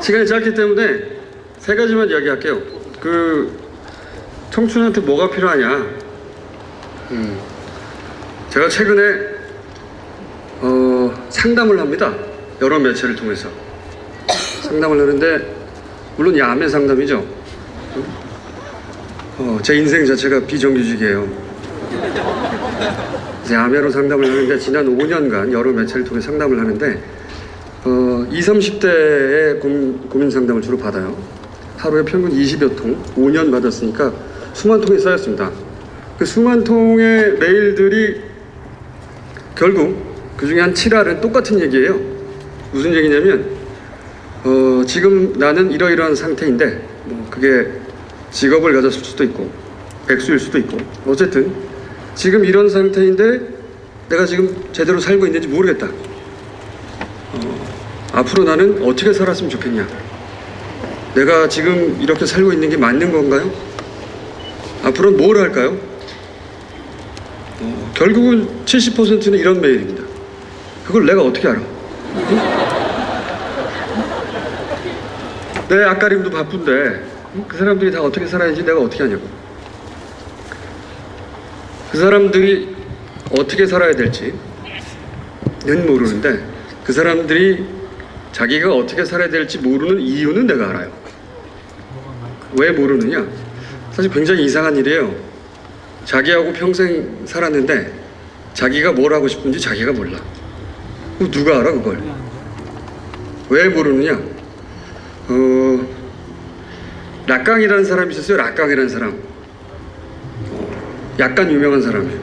시간이 짧기 때문에 세 가지만 이야기할게요. 청춘한테 뭐가 필요하냐? 제가 최근에 상담을 합니다. 여러 매체를 통해서 상담을 하는데, 물론 야매 상담이죠. 제 인생 자체가 비정규직이에요. 야매로 상담을 하는데, 지난 5년간 여러 매체를 통해 상담을 하는데 20, 30대의 고민 상담을 주로 받아요. 하루에 평균 20여 통, 5년 받았으니까 수만 통이 쌓였습니다. 그 수만 통의 메일들이 결국 그 중에 한 7할은 똑같은 얘기예요. 무슨 얘기냐면 지금 나는 이러이러한 상태인데, 그게 직업을 가졌을 수도 있고 백수일 수도 있고, 어쨌든 지금 이런 상태인데 내가 지금 제대로 살고 있는지 모르겠다. 앞으로 나는 어떻게 살았으면 좋겠냐? 내가 지금 이렇게 살고 있는 게 맞는 건가요? 앞으로는 뭘 할까요? 결국은 70%는 이런 메일입니다. 그걸 내가 어떻게 알아? 내 앞가림도 바쁜데 그 사람들이 다 어떻게 살아야지 내가 어떻게 하냐고. 그 사람들이 어떻게 살아야 될지는 모르는데, 그 사람들이 자기가 어떻게 살아야 될지 모르는 이유는 내가 알아요. 왜 모르느냐? 사실 굉장히 이상한 일이에요. 자기하고 평생 살았는데 자기가 뭘 하고 싶은지 자기가 몰라. 그럼 누가 알아 그걸? 왜 모르느냐? 락강이라는 사람이 있었어요. 락강이라는 사람. 약간 유명한 사람이에요.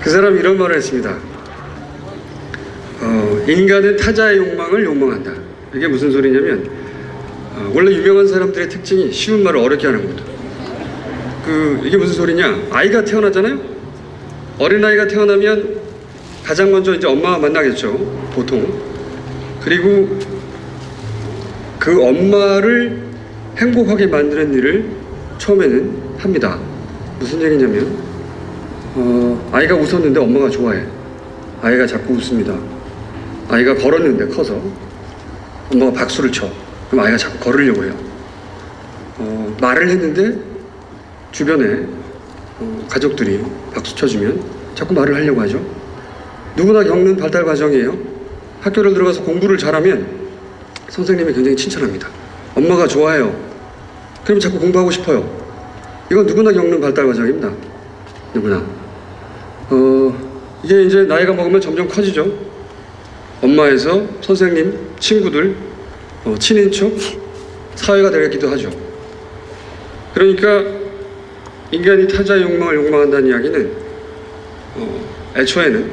그 사람이 이런 말을 했습니다. 인간은 타자의 욕망을 욕망한다. 이게 무슨 소리냐면, 원래 유명한 사람들의 특징이 쉬운 말을 어렵게 하는 겁니다. 이게 무슨 소리냐? 아이가 태어나잖아요. 어린아이가 태어나면 가장 먼저 이제 엄마와 만나겠죠, 보통. 그리고 그 엄마를 행복하게 만드는 일을 처음에는 합니다. 무슨 얘기냐면, 아이가 웃었는데 엄마가 좋아해. 아이가 자꾸 웃습니다. 아이가 걸었는데 커서 엄마가 박수를 쳐. 그럼 아이가 자꾸 걸으려고 해요. 말을 했는데 주변에 가족들이 박수 쳐주면 자꾸 말을 하려고 하죠. 누구나 겪는 발달 과정이에요. 학교를 들어가서 공부를 잘하면 선생님이 굉장히 칭찬합니다. 엄마가 좋아해요. 그럼 자꾸 공부하고 싶어요. 이건 누구나 겪는 발달 과정입니다. 누구나. 이게 이제 나이가 먹으면 점점 커지죠. 엄마에서 선생님, 친구들, 친인척, 사회가 되기도 하죠. 그러니까 인간이 타자의 욕망을 욕망한다는 이야기는 애초에는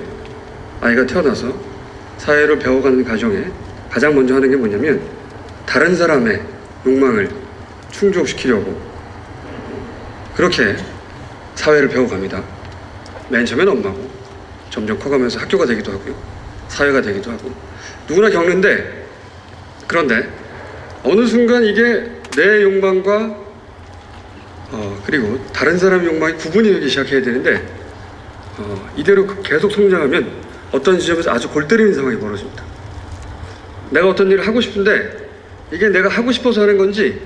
아이가 태어나서 사회를 배워가는 과정에 가장 먼저 하는 게 뭐냐면, 다른 사람의 욕망을 충족시키려고 그렇게 사회를 배워갑니다. 맨 처음엔 엄마고, 점점 커가면서 학교가 되기도 하고요, 사회가 되기도 하고, 누구나 겪는데, 그런데 어느 순간 이게 내 욕망과 그리고 다른 사람의 욕망이 구분이 되기 시작해야 되는데, 이대로 계속 성장하면 어떤 지점에서 아주 골 때리는 상황이 벌어집니다. 내가 어떤 일을 하고 싶은데 이게 내가 하고 싶어서 하는 건지,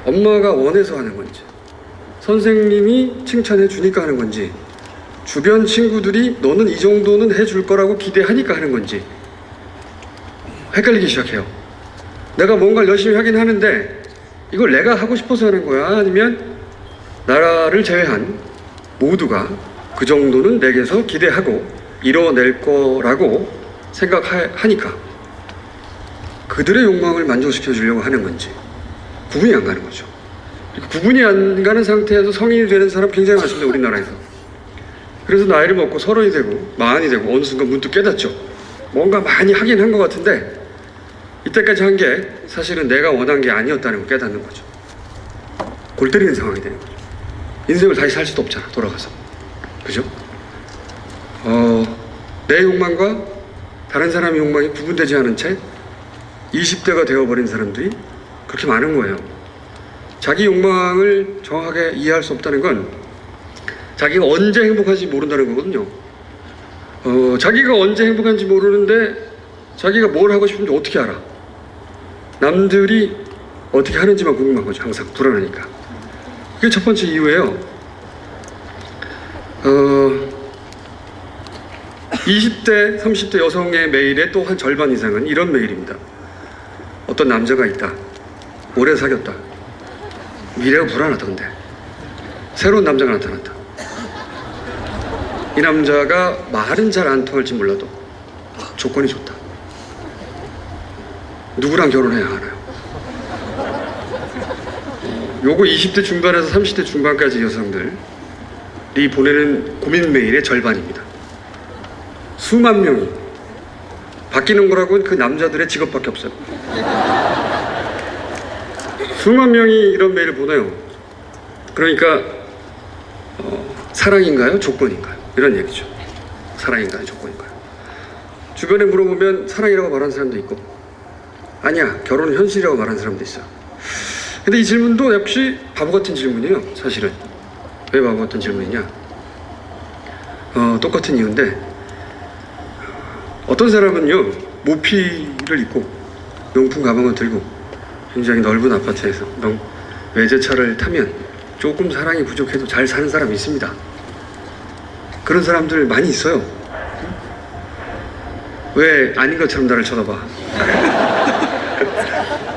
엄마가 원해서 하는 건지, 선생님이 칭찬해 주니까 하는 건지, 주변 친구들이 너는 이 정도는 해줄 거라고 기대하니까 하는 건지 헷갈리기 시작해요. 내가 뭔가를 열심히 하긴 하는데 이걸 내가 하고 싶어서 하는 거야, 아니면 나를 제외한 모두가 그 정도는 내게서 기대하고 이뤄낼 거라고 생각하니까 그들의 욕망을 만족시켜 주려고 하는 건지 구분이 안 가는 거죠. 구분이 안 가는 상태에서 성인이 되는 사람 굉장히 많습니다, 우리나라에서. 그래서 나이를 먹고 30이 되고 40이 되고 어느 순간 문득 깨닫죠. 뭔가 많이 하긴 한 것 같은데 이때까지 한 게 사실은 내가 원한 게 아니었다는 걸 깨닫는 거죠. 골 때리는 상황이 되는 거죠. 인생을 다시 살 수도 없잖아, 돌아가서. 그죠? 내 욕망과 다른 사람의 욕망이 구분되지 않은 채 20대가 되어버린 사람들이 그렇게 많은 거예요. 자기 욕망을 정확하게 이해할 수 없다는 건 자기가 언제 행복한지 모른다는 거거든요. 자기가 언제 행복한지 모르는데 자기가 뭘 하고 싶은지 어떻게 알아? 남들이 어떻게 하는지만 궁금한 거죠. 항상 불안하니까. 그게 첫 번째 이유예요. 20대, 30대 여성의 메일의 또 한 절반 이상은 이런 메일입니다. 어떤 남자가 있다. 오래 사귀었다. 미래가 불안하던데. 새로운 남자가 나타났다. 이 남자가 말은 잘 안 통할지 몰라도 조건이 좋다. 누구랑 결혼해야 하나요? 요거 20대 중반에서 30대 중반까지 여성들이 보내는 고민 메일의 절반입니다. 수만 명이 바뀌는 거라고는 그 남자들의 직업밖에 없어요. 수만 명이 이런 메일을 보내요. 그러니까 사랑인가요? 조건인가요? 이런 얘기죠. 사랑인가요? 조건인가요? 주변에 물어보면 사랑이라고 말하는 사람도 있고 아니야 결혼은 현실이라고 말하는 사람도 있어요. 근데 이 질문도 역시 바보 같은 질문이에요. 사실은 왜 바보 같은 질문이냐, 똑같은 이유인데 어떤 사람은요 모피를 입고 명품 가방을 들고 굉장히 넓은 아파트에서 외제차를 타면 조금 사랑이 부족해도 잘 사는 사람이 있습니다. 그런 사람들 많이 있어요. 왜 아닌 것처럼 나를 쳐다봐.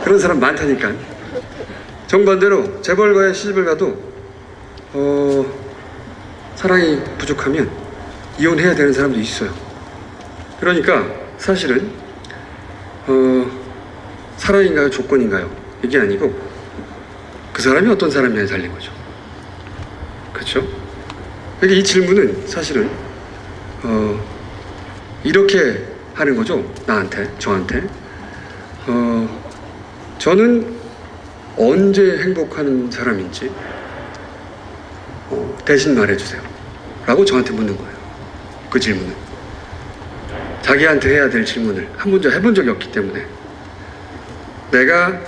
그런 사람 많다니까. 정반대로 재벌가의 시집을 가도 사랑이 부족하면 이혼해야 되는 사람도 있어요. 그러니까 사실은 사랑인가요? 조건인가요? 이게 아니고 그 사람이 어떤 사람이냐에 달린 거죠. 그렇죠? 그러니까 이 질문은 사실은 이렇게 하는 거죠. 나한테, 저한테. 저는 언제 행복한 사람인지 대신 말해주세요 라고 저한테 묻는 거예요. 그 질문은 자기한테 해야 될 질문을 한 번도 해본 적이 없기 때문에 내가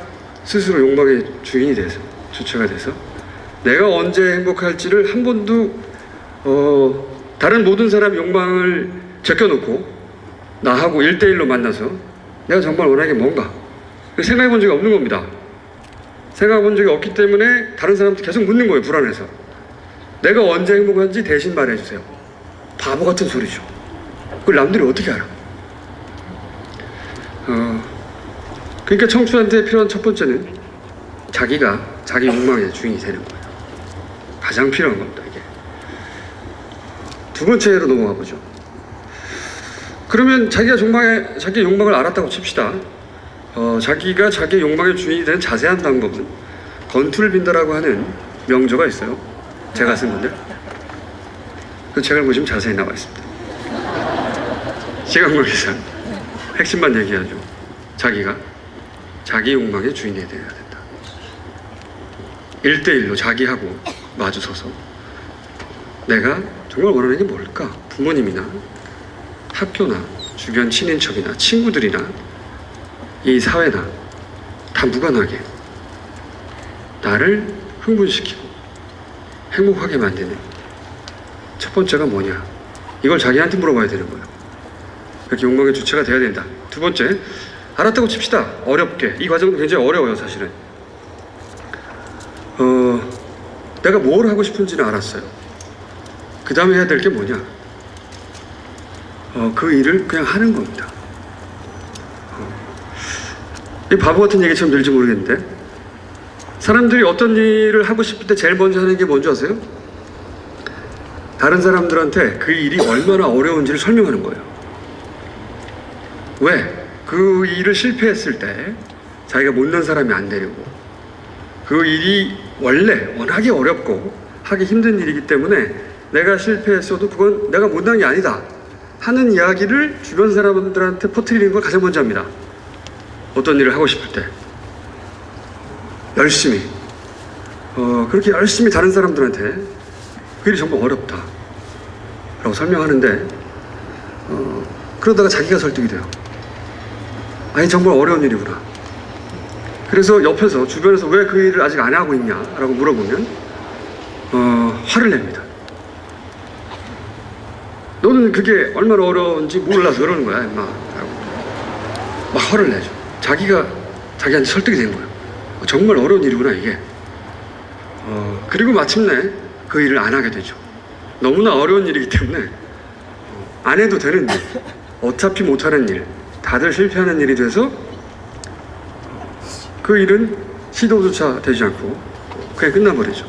스스로 욕망의 주인이 돼서 주체가 돼서 내가 언제 행복할지를 한 번도 다른 모든 사람 욕망을 제껴놓고 나하고 1대1로 만나서 내가 정말 원하는 게 뭔가 생각해 본 적이 없는 겁니다. 생각해 본 적이 없기 때문에 다른 사람한테 계속 묻는 거예요. 불안해서. 내가 언제 행복한지 대신 말해주세요. 바보 같은 소리죠. 그걸 남들이 어떻게 알아? 그러니까 청춘한테 필요한 첫 번째는 자기가 자기 욕망의 주인이 되는 거예요. 가장 필요한 겁니다. 이게. 두 번째로 넘어가 보죠. 그러면 자기가 자기 욕망을 알았다고 칩시다. 자기가 자기 욕망의 주인이 되는 자세한 방법은 건투를 빈다라고 하는 명저가 있어요. 제가 쓴 건데 그 책을 보시면 자세히 나와 있습니다. 시간 관계상 핵심만 얘기하죠. 자기가 자기 욕망의 주인이 되어야 된다. 1대1로 자기하고 마주서서 내가 정말 원하는 게 뭘까? 부모님이나 학교나 주변 친인척이나 친구들이나 이 사회나 다 무관하게 나를 흥분시키고 행복하게 만드는 첫 번째가 뭐냐? 이걸 자기한테 물어봐야 되는 거예요. 그렇게 욕망의 주체가 돼야 된다. 두 번째, 알았다고 칩시다. 어렵게. 이 과정도 굉장히 어려워요, 사실은. 내가 뭘 하고 싶은지는 알았어요. 그 다음에 해야 될 게 뭐냐? 그 일을 그냥 하는 겁니다. 이 바보 같은 얘기처럼 들릴지 모르겠는데 사람들이 어떤 일을 하고 싶을 때 제일 먼저 하는 게 뭔지 아세요? 다른 사람들한테 그 일이 얼마나 어려운지를 설명하는 거예요. 왜? 그 일을 실패했을 때 자기가 못난 사람이 안 되려고, 그 일이 원래 워낙에 어렵고 하기 힘든 일이기 때문에 내가 실패했어도 그건 내가 못난 게 아니다 하는 이야기를 주변 사람들한테 퍼뜨리는 걸 가장 먼저 합니다. 어떤 일을 하고 싶을 때 열심히 그렇게 열심히 다른 사람들한테 그 일이 정말 어렵다 라고 설명하는데 그러다가 자기가 설득이 돼요. 아니 정말 어려운 일이구나. 그래서 옆에서 주변에서 왜 그 일을 아직 안 하고 있냐 라고 물어보면 화를 냅니다. 너는 그게 얼마나 어려운지 몰라서 그러는 거야 임마 라고 막 화를 내죠. 자기가 자기한테 설득이 된 거예요. 정말 어려운 일이구나 이게. 그리고 마침내 그 일을 안 하게 되죠. 너무나 어려운 일이기 때문에 안 해도 되는 일, 어차피 못하는 일, 다들 실패하는 일이 돼서 그 일은 시도조차 되지 않고 그냥 끝나버리죠.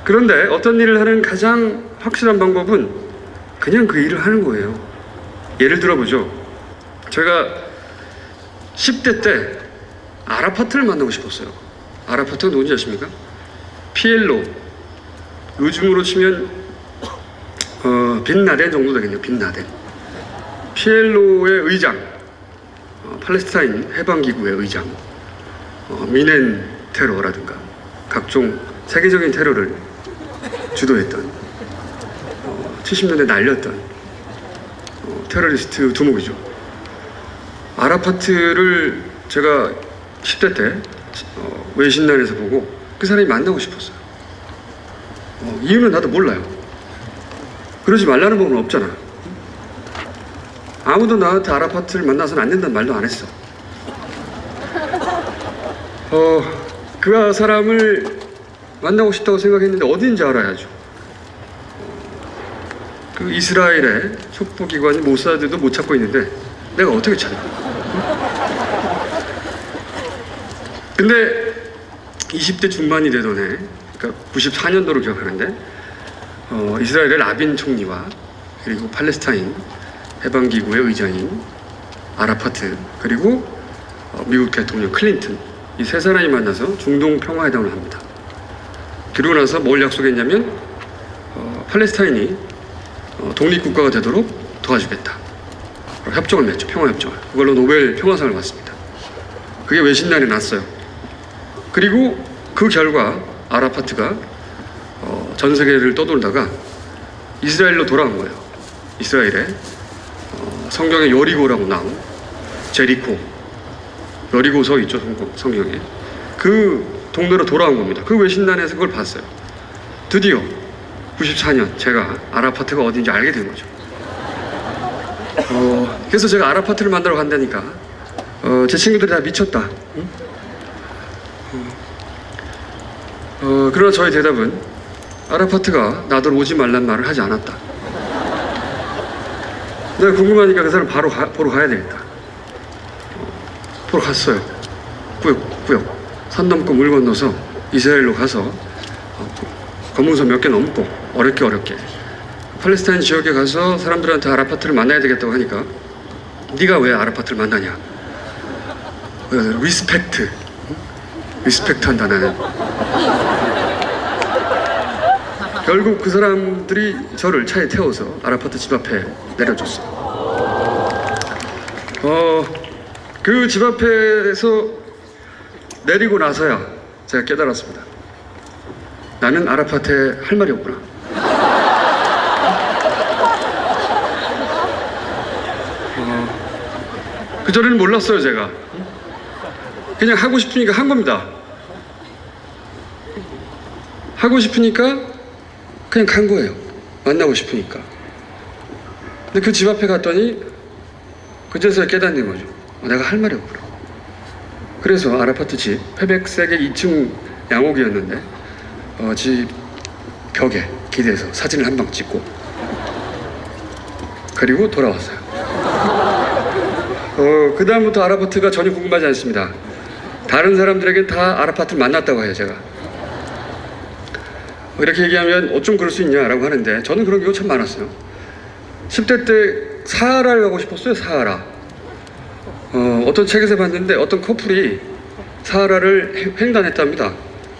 그런데 어떤 일을 하는 가장 확실한 방법은 그냥 그 일을 하는 거예요. 예를 들어보죠. 제가 10대 때 아라파트를 만나고 싶었어요. 아라파트가 누군지 아십니까? 피엘로. 요즘으로 치면 빈라덴 정도 되겠네요. 빈라덴. 피엘로의 의장, 팔레스타인 해방기구의 의장, 미넨 테러라든가 각종 세계적인 테러를 주도했던 70년대 날렸던 테러리스트 두목이죠. 아라파트를 제가 10대 때 외신란에서 보고 그 사람이 만나고 싶었어요. 이유는 나도 몰라요. 그러지 말라는 법은 없잖아. 아무도 나한테 아라파트를 만나서는 안 된다는 말도 안 했어. 그 사람을 만나고 싶다고 생각했는데 어딘지 알아야죠. 그 이스라엘의 촉보기관 모사드도 못 찾고 있는데 내가 어떻게 찾아? 근데 20대 중반이 되던 해, 그러니까 94년도로 기억하는데 이스라엘의 라빈 총리와 그리고 팔레스타인 해방기구의 의장인 아라파트 그리고 미국 대통령 클린턴 이 세 사람이 만나서 중동 평화회담을 합니다. 그리고 나서 뭘 약속했냐면 팔레스타인이 독립국가가 되도록 도와주겠다. 협정을 맺죠. 평화협정을. 그걸로 노벨 평화상을 받습니다. 그게 외신날에 났어요. 그리고 그 결과 아라파트가 전 세계를 떠돌다가 이스라엘로 돌아온 거예요. 이스라엘에 성경에 여리고라고 나온 제리코 여리고서 있죠. 성경에. 그 동네로 돌아온 겁니다. 그 외신단에서 그걸 봤어요. 드디어 94년 제가 아라파트가 어딘지 알게 된 거죠. 그래서 제가 아라파트를 만나러 간다니까 제 친구들이 다 미쳤다. 응? 그러나 저의 대답은 아라파트가 나들 오지 말란 말을 하지 않았다. 내가 궁금하니까 그 사람 바로 보러 가야 되겠다. 보러 갔어요. 꾸역꾸역 산 넘고 물 건너서 이스라엘로 가서 검문소 몇 개 넘고 어렵게 팔레스타인 지역에 가서 사람들한테 아라파트를 만나야 되겠다고 하니까 네가 왜 아라파트를 만나냐? 리스펙트 한다 나는. 결국 그 사람들이 저를 차에 태워서 아라파트 집 앞에 내려줬어요. 그 집 앞에서 내리고 나서야 제가 깨달았습니다. 나는 아라파트에 할 말이 없구나. 그전에는 몰랐어요. 제가 그냥 하고 싶으니까 한 겁니다. 하고 싶으니까 그냥 간 거예요. 만나고 싶으니까. 근데 그 집 앞에 갔더니 그제서야 깨닫는 거죠. 내가 할 말이 없구나. 그래서 아라파트 집 회백색의 2층 양옥이었는데 집 벽에 기대서 사진을 한 방 찍고 그리고 돌아왔어요. 그 다음부터 아라파트가 전혀 궁금하지 않습니다. 다른 사람들에겐 다 아라파트를 만났다고 해요. 제가 이렇게 얘기하면 어쩜 그럴 수 있냐라고 하는데 저는 그런 경우 참 많았어요. 10대 때 사하라를 가고 싶었어요. 사하라. 어떤 책에서 봤는데 어떤 커플이 사하라를 횡단했답니다.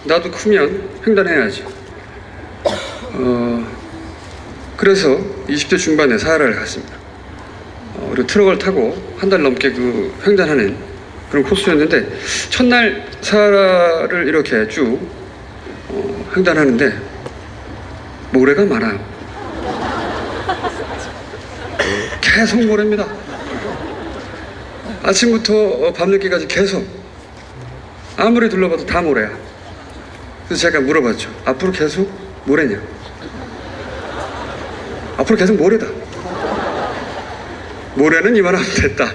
나도 크면 횡단해야지. 그래서 20대 중반에 사하라를 갔습니다. 그리고 트럭을 타고 한 달 넘게 그 횡단하는 그런 코스였는데 첫날 사하라를 이렇게 쭉 횡단하는데 모래가 많아요. 계속 모래입니다. 아침부터 밤늦게까지 계속 아무리 둘러봐도 다 모래야. 그래서 제가 물어봤죠. 앞으로 계속 모래냐? 앞으로 계속 모래다. 모래는 이만하면 됐다.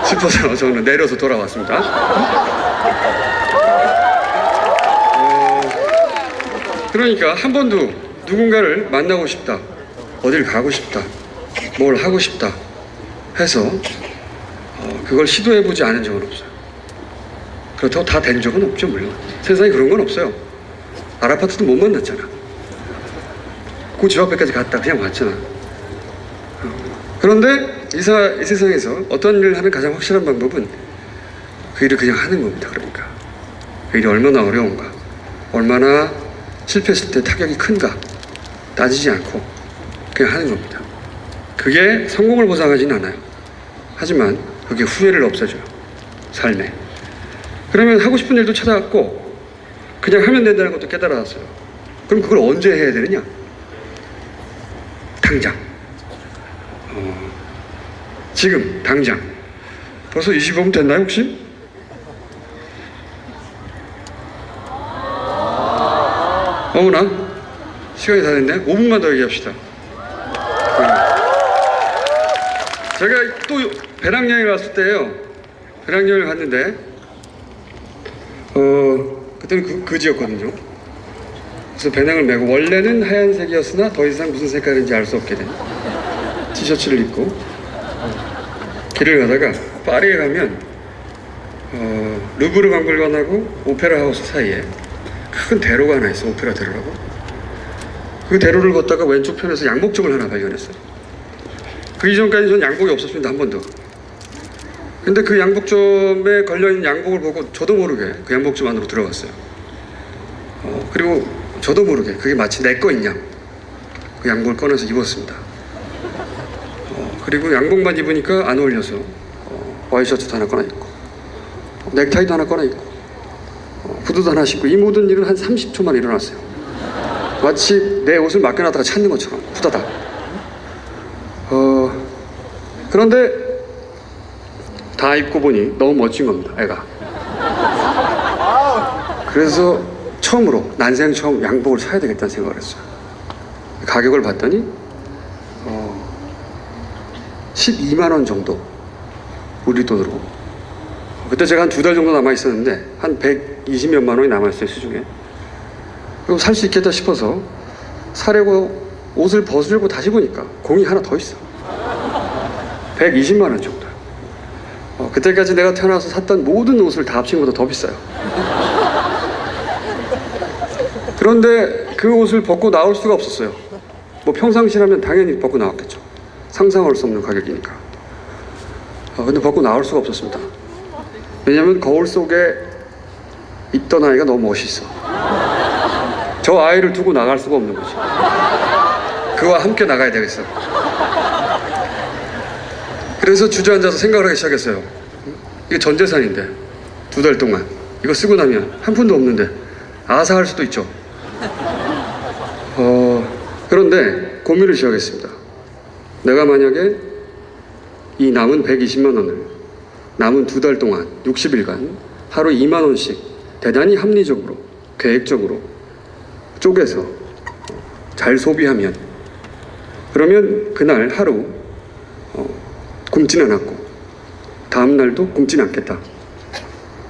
싶어서 저는 내려서 돌아왔습니다. 그러니까 한 번도 누군가를 만나고 싶다, 어딜 가고 싶다, 뭘 하고 싶다 해서 그걸 시도해보지 않은 적은 없어요. 그렇다고 다 된 적은 없죠. 물론 세상에 그런 건 없어요. 아라파트도 못 만났잖아. 그 집 앞에까지 갔다 그냥 왔잖아. 그런데 이 세상에서 어떤 일을 하는 가장 확실한 방법은 그 일을 그냥 하는 겁니다. 그러니까 그 일이 얼마나 어려운가, 얼마나 실패했을 때 타격이 큰가 따지지 않고 그냥 하는 겁니다. 그게 성공을 보장하지는 않아요. 하지만 그게 후회를 없애줘요, 삶에. 그러면 하고 싶은 일도 찾아갔고 그냥 하면 된다는 것도 깨달았어요. 그럼 그걸 언제 해야 되느냐? 당장. 지금 당장. 벌써 25분 됐나요 혹시? 어머나, 시간이 다 됐네. 5분만 더 얘기합시다. 제가 또 배낭여행을 갔을 때요, 배낭여행을 갔는데 그때는 그지였거든요. 그래서 배낭을 메고, 원래는 하얀색이었으나 더 이상 무슨 색깔인지 알 수 없게 된 티셔츠를 입고 길을 가다가 파리에 가면 루브르 박물관하고 오페라 하우스 사이에 큰 대로가 하나 있어. 오페라 대로라고. 그 대로를 걷다가 왼쪽 편에서 양복점을 하나 발견했어요. 그 이전까지 전 양복이 없었습니다. 한 번도. 근데 그 양복점에 걸려있는 양복을 보고 저도 모르게 그 양복점 안으로 들어갔어요. 그리고 저도 모르게 그게 마치 내 거인 양 그 양복을 꺼내서 입었습니다. 그리고 양복만 입으니까 안 어울려서 와이셔츠도 하나 꺼내 입고 넥타이도 하나 꺼내 입고 구두도 하나 신고, 이 모든 일은 한 30초만 일어났어요. 마치 내 옷을 맡겨놨다가 찾는 것처럼 후다닥. 그런데 다 입고 보니 너무 멋진 겁니다, 애가. 그래서 처음으로 난생 처음 양복을 사야 되겠다는 생각을 했어요. 가격을 봤더니 12만 원 정도, 우리 돈으로. 그때 제가 한 2달 정도 남아 있었는데 한 120몇만 원이 남아있어요, 수중에. 그럼 살 수 있겠다 싶어서 사려고 옷을 벗으려고 다시 보니까 공이 하나 더 있어. 120만 원 정도. 그때까지 내가 태어나서 샀던 모든 옷을 다 합친 것보다 더 비싸요. 그런데 그 옷을 벗고 나올 수가 없었어요. 뭐 평상시라면 당연히 벗고 나왔겠죠. 상상할 수 없는 가격이니까. 근데 벗고 나올 수가 없었습니다. 왜냐면 거울 속에 있던 아이가 너무 멋있어. 저 아이를 두고 나갈 수가 없는 거지. 그와 함께 나가야 되겠어. 그래서 주저앉아서 생각을 하기 시작했어요. 이게 전 재산인데 2달 동안 이거 쓰고 나면 한 푼도 없는데 아사할 수도 있죠. 그런데 고민을 시작했습니다. 내가 만약에 이 남은 120만 원을 남은 2달 동안 60일간 하루 2만 원씩 대단히 합리적으로 계획적으로 쪼개서 잘 소비하면, 그러면 그날 하루 굶지는 않았고 다음 날도 굶지는 않겠다.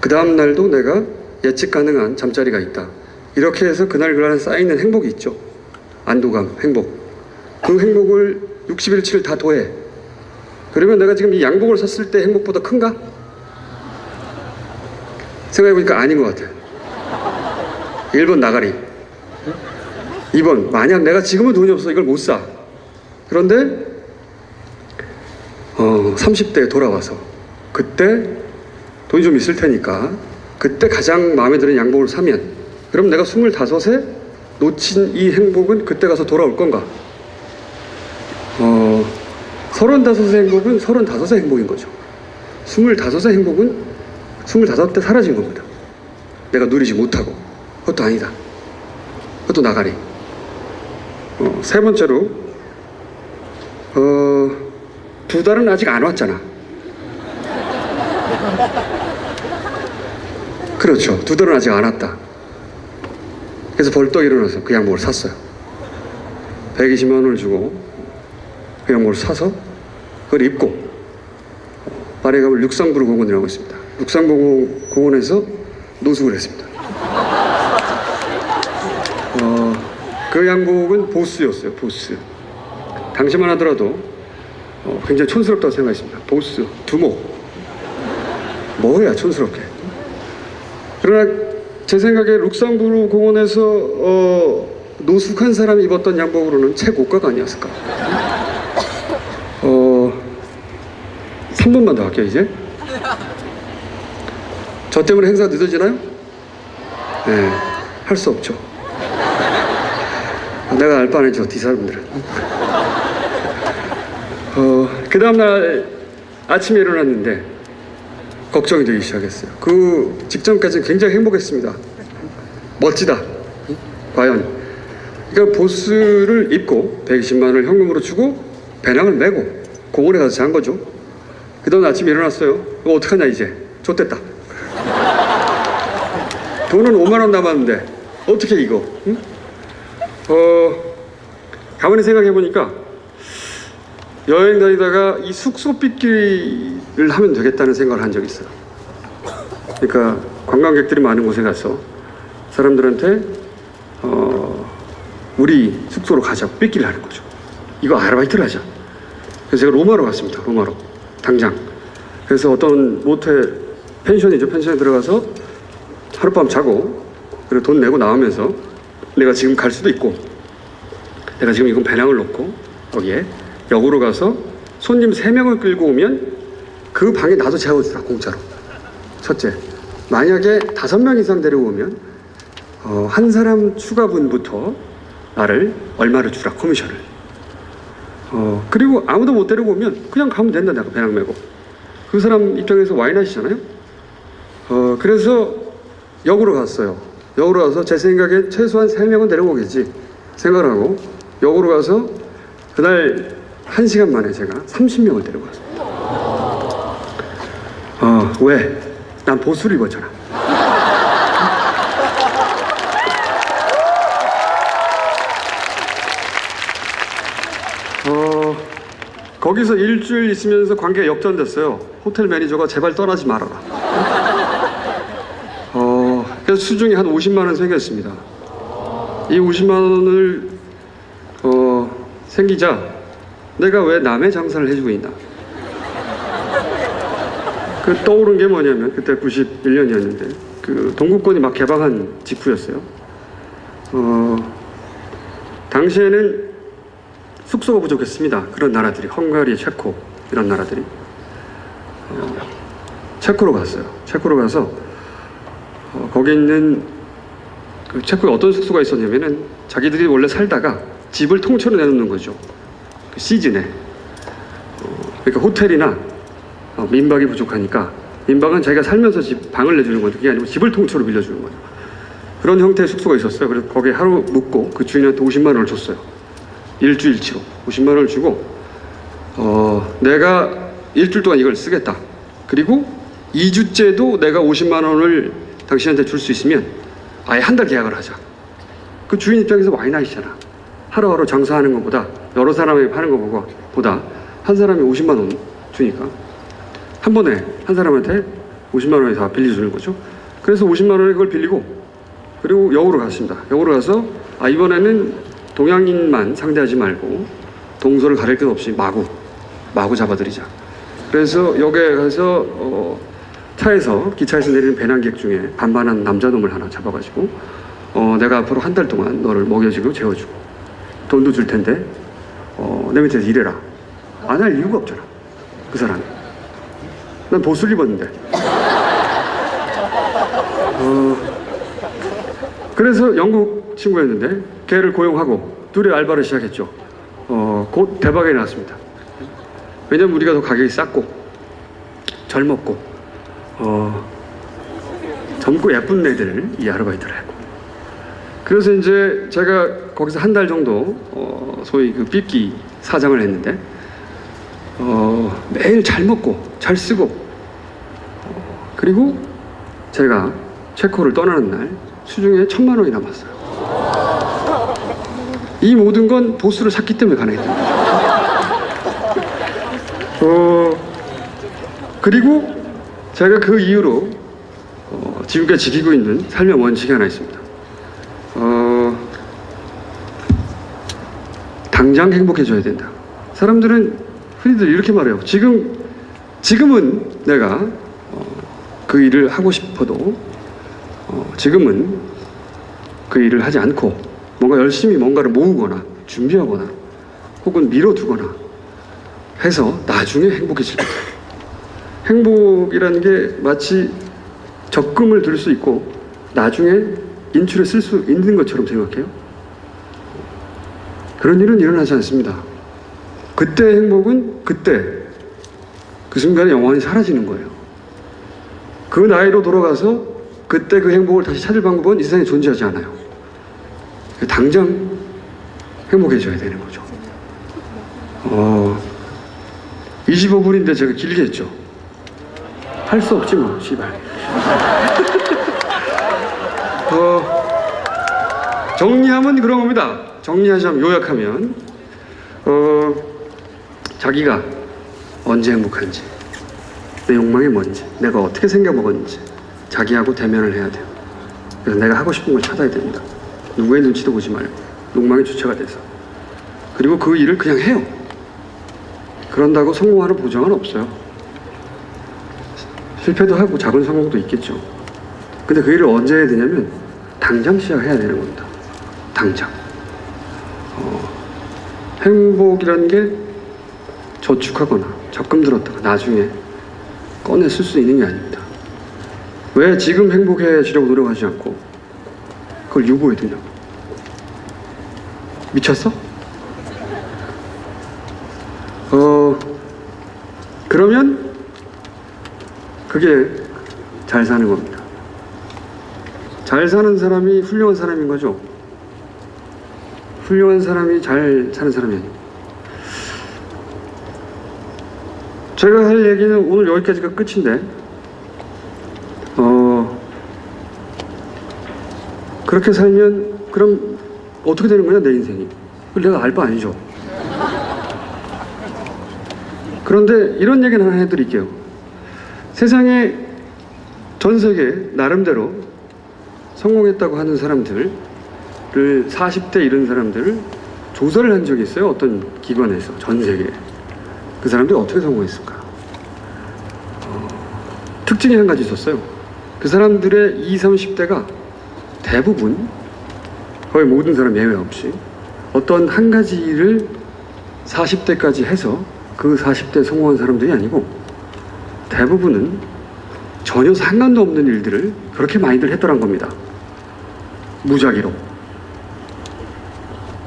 그 다음 날도 내가 예측 가능한 잠자리가 있다. 이렇게 해서 그날 쌓이는 행복이 있죠. 안도감, 행복. 그 행복을 60일치를 다 더해. 그러면 내가 지금 이 양복을 샀을 때 행복보다 큰가? 생각해보니까 아닌 것 같아요. 1번 나가리, 2번 만약 내가 지금은 돈이 없어 이걸 못 사. 그런데 30대에 돌아와서 그때 돈이 좀 있을 테니까 그때 가장 마음에 드는 양복을 사면, 그럼 내가 25에 놓친 이 행복은 그때 가서 돌아올 건가? 35의 행복은 35의 행복인 거죠. 25의 행복은 25때 사라진 겁니다. 내가 누리지 못하고. 그것도 아니다. 그것도 나가리. 세 번째로 2달은 아직 안 왔잖아. 그렇죠. 2달은 아직 안 왔다. 그래서 벌떡 일어나서 그 양복을 샀어요. 120만 원을 주고 그 양복을 사서 그걸 입고 파리에 가면 룩상부르 공원이라고 있습니다. 룩상부르 공원에서 노숙을 했습니다. 그 양복은 보스였어요. 보스. 당시만 하더라도 굉장히 촌스럽다고 생각했습니다. 보스, 두목. 뭐야 촌스럽게. 그러나 제 생각에 룩상부르 공원에서 노숙한 사람이 입었던 양복으로는 최고가가 아니었을까. 3분만 더 할게요 이제. 저 때문에 행사 늦어지나요? 네, 할 수 없죠. 내가 알 바는 저 뒤사람들은. 그 다음날 아침에 일어났는데 걱정이 되기 시작했어요. 그 직전까지는 굉장히 행복했습니다. 멋지다. 과연. 그러니까 보스를 입고 120만 원을 현금으로 주고 배낭을 메고 공원에 가서 잔 거죠. 그 다음 아침에 일어났어요. 이거 어떡하냐 이제. 좆됐다. 돈은 5만 원 남았는데 어떻게 이거. 응? 가만히 생각해 보니까 여행 다니다가 이 숙소 빚기를 하면 되겠다는 생각을 한 적이 있어요. 그러니까 관광객들이 많은 곳에 가서 사람들한테 우리 숙소로 가자고 빚기를 하는 거죠. 이거 아르바이트를 하자. 그래서 제가 로마로 갔습니다. 로마로 당장. 그래서 어떤 모텔 펜션이죠. 펜션에 들어가서 하룻밤 자고 그리고 돈 내고 나오면서 내가 지금 갈 수도 있고 내가 지금 이건 배낭을 놓고 거기에 역으로 가서 손님 3명을 끌고 오면 그 방에 나도 재워주라 공짜로. 첫째, 만약에 5명 이상 데려오면 한 사람 추가분부터 나를 얼마를 주라 커미션을. 그리고 아무도 못 데리고 오면 그냥 가면 된다. 내가 배낭 메고 그 사람 입장에서 와인하시잖아요. 그래서 역으로 갔어요. 역으로 가서 제 생각에 최소한 3명은 데려오겠지 생각을 하고 역으로 가서 그날 1시간 만에 제가 30명을 데리고 왔어요. 왜? 난 보수를 입었잖아. 거기서 일주일 있으면서 관계가 역전됐어요. 호텔 매니저가 제발 떠나지 말아라. 그래서 수중에 한 50만 원 생겼습니다. 이 50만 원을 생기자 내가 왜 남의 장사를 해주고 있나. 그 떠오른 게 뭐냐면 그때 91년이었는데 그 동구권이 막 개방한 직후였어요. 당시에는 숙소가 부족했습니다. 그런 나라들이 헝가리, 체코 이런 나라들이 체코로 갔어요. 체코로 가서 거기 있는 그 체코에 어떤 숙소가 있었냐면은 자기들이 원래 살다가 집을 통째로 내놓는 거죠. 그 시즌에. 그러니까 호텔이나 민박이 부족하니까 민박은 자기가 살면서 방을 내주는 건데 그게 아니고 집을 통째로 빌려주는 거죠. 그런 형태의 숙소가 있었어요. 그래서 거기에 하루 묵고 그 주인한테 50만 원을 줬어요. 일주일치로 50만 원을 주고 내가 일주일 동안 이걸 쓰겠다. 그리고 2주째도 내가 50만 원을 당신한테 줄 수 있으면 아예 한 달 계약을 하자. 그 주인 입장에서 와인아이시잖아. 하루하루 장사하는 것보다 여러 사람이 파는 것보다 한 사람이 50만 원 주니까 한 번에 한 사람한테 50만 원이 다 빌려주는 거죠. 그래서 50만 원에 그걸 빌리고 그리고 역으로 갔습니다. 역으로 가서 이번에는 동양인만 상대하지 말고 동서를 가릴 것 없이 마구 잡아들이자. 그래서 역에 가서 차에서 기차에서 내리는 배낭객 중에 반반한 남자놈을 하나 잡아가지고 내가 앞으로 한 달 동안 너를 먹여주고 재워주고 돈도 줄 텐데 내 밑에서 일해라. 안 할 이유가 없잖아 그 사람이. 난 보수를 입었는데. 그래서 영국 친구였는데 걔를 고용하고 둘이 알바를 시작했죠. 곧 대박이 났습니다. 왜냐면 우리가 더 가격이 쌌고 젊었고 젊고 예쁜 애들 이 아르바이트를 했고. 그래서 이제 제가 거기서 한 달 정도 소위 그 삐끼 사장을 했는데 매일 잘 먹고 잘 쓰고 그리고 제가 체코를 떠나는 날 수중에 1,000만 원이 남았어요. 이 모든 건 보수를 샀기 때문에 가능했던 거예요. 그리고 제가 그 이후로 지금까지 지키고 있는 삶의 원칙이 하나 있습니다. 당장 행복해져야 된다. 사람들은 흔히들 이렇게 말해요. 지금은 내가 그 일을 하고 싶어도 지금은 그 일을 하지 않고 뭔가 열심히 뭔가를 모으거나 준비하거나 혹은 미뤄두거나 해서 나중에 행복해질 거다. 행복이라는 게 마치 적금을 들 수 있고 나중에 인출에 쓸 수 있는 것처럼 생각해요. 그런 일은 일어나지 않습니다. 그때의 행복은 그때 그 순간에 영원히 사라지는 거예요. 그 나이로 돌아가서 그때 그 행복을 다시 찾을 방법은 이 세상에 존재하지 않아요. 당장 행복해져야 되는 거죠. 25분인데 제가 길게 했죠. 할 수 없지 뭐, 씨발. 정리하면 그런 겁니다. 정리하자면, 요약하면 자기가 언제 행복한지, 내 욕망이 뭔지, 내가 어떻게 생겨먹었는지 자기하고 대면을 해야 돼요. 그래서 내가 하고 싶은 걸 찾아야 됩니다. 누구의 눈치도 보지 말고 욕망의 주체가 돼서. 그리고 그 일을 그냥 해요. 그런다고 성공하는 보장은 없어요. 실패도 하고 작은 성공도 있겠죠. 근데 그 일을 언제 해야 되냐면 당장 시작해야 되는 겁니다. 당장. 행복이라는 게 저축하거나 적금 들었다가 나중에 꺼내 쓸 수 있는 게 아닙니다. 왜 지금 행복해지려고 노력하지 않고 그걸 유보해 두냐고. 미쳤어? 그러면 그게 잘 사는 겁니다. 잘 사는 사람이 훌륭한 사람인 거죠. 훌륭한 사람이 잘 사는 사람이 아니에요. 제가 할 얘기는 오늘 여기까지가 끝인데 그렇게 살면 그럼 어떻게 되는 거냐 내 인생이. 그걸 내가 알 바 아니죠. 그런데 이런 얘기는 하나 해드릴게요. 세상에 전 세계 나름대로 성공했다고 하는 사람들을 40대 이런 사람들을 조사를 한 적이 있어요. 어떤 기관에서 전 세계에. 그 사람들이 어떻게 성공했을까? 특징이 한 가지 있었어요. 그 사람들의 20, 30대가 대부분 거의 모든 사람 예외 없이 어떤 한 가지 일을 40대까지 해서 그 40대 성공한 사람들이 아니고 대부분은 전혀 상관도 없는 일들을 그렇게 많이들 했더란 겁니다. 무작위로.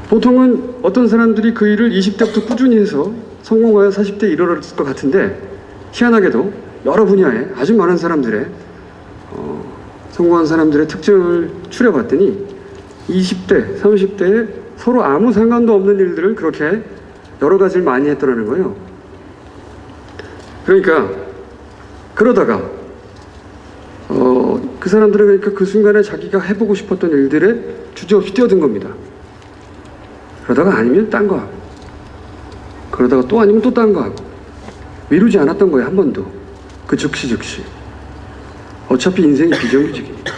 보통은 어떤 사람들이 그 일을 20대부터 꾸준히 해서 성공하여 40대에 이르렀을 것 같은데 희한하게도 여러 분야에 아주 많은 사람들의 성공한 사람들의 특징을 추려봤더니 20대, 30대에 서로 아무 상관도 없는 일들을 그렇게 여러 가지를 많이 했더라는 거예요. 그러니까 그러다가 그 사람들은 그러니까 그 순간에 자기가 해보고 싶었던 일들에 주저없이 뛰어든 겁니다. 그러다가 아니면 딴 거 하고 그러다가 또 아니면 또 딴 거 하고 미루지 않았던 거예요. 한 번도. 그 즉시 어차피 인생이 비정규직이니까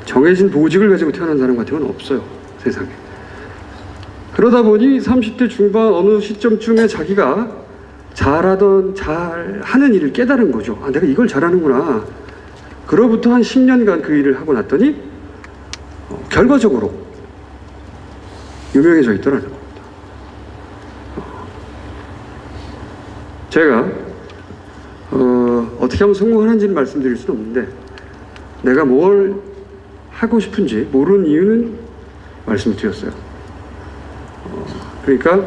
정해진 보직을 가지고 태어난 사람 같은 건 없어요. 세상에. 그러다 보니 30대 중반 어느 시점쯤에 자기가 잘하는 일을 깨달은 거죠. 아, 내가 이걸 잘하는구나. 그로부터 한 10년간 그 일을 하고 났더니 결과적으로 유명해져 있더라는 겁니다. 제가 어떻게 하면 성공하는지는 말씀드릴 수는 없는데 내가 뭘 하고 싶은지 모르는 이유는 말씀을 드렸어요. 그러니까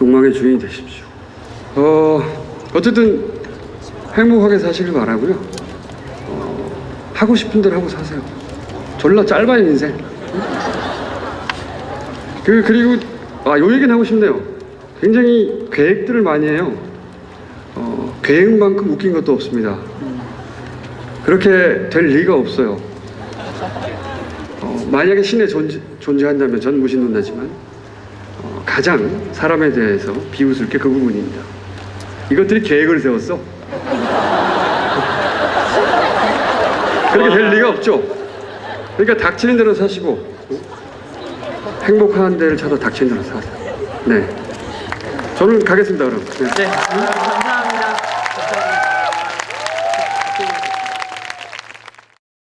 욕망의 주인이 되십시오. 어쨌든 행복하게 사시길 바라고요. 하고 싶은 대로 하고 사세요. 졸라 짧아요 인생. 그리고 요 얘기는 하고 싶네요. 굉장히 계획들을 많이 해요. 계획만큼 웃긴 것도 없습니다. 그렇게 될 리가 없어요. 만약에 신에 존재한다면 전 무신론자지만 가장 사람에 대해서 비웃을 게 그 부분입니다. 이것들이 계획을 세웠어. 그렇게 될 리가 없죠. 그러니까 닥치는 대로 사시고 행복한 데를 찾아 닥치는 대로 사세요. 네, 저는 가겠습니다 그럼. 네. 네, 감사합니다.